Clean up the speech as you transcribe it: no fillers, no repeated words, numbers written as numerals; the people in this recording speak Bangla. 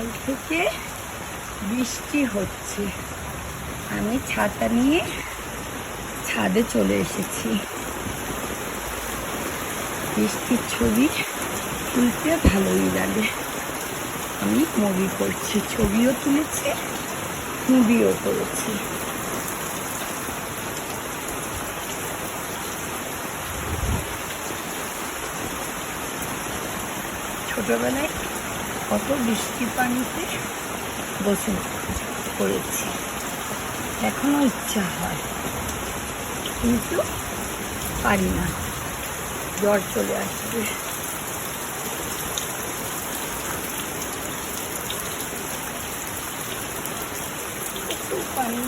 সকাল থেকে বৃষ্টি হচ্ছে। আমি ছাতা নিয়ে ছাদে চলে এসেছি। বৃষ্টির ছবি তুলতে ভালোই লাগে। আমি মুভি করছি, ছবিও তুলেছি, মুভিও করেছি। ছোটবেলায় কত বৃষ্টির পানিতে গোসল করেছি, এখনো ইচ্ছা হয় কিন্তু পারি না, জ্বর চলে আসবে। একটু পানি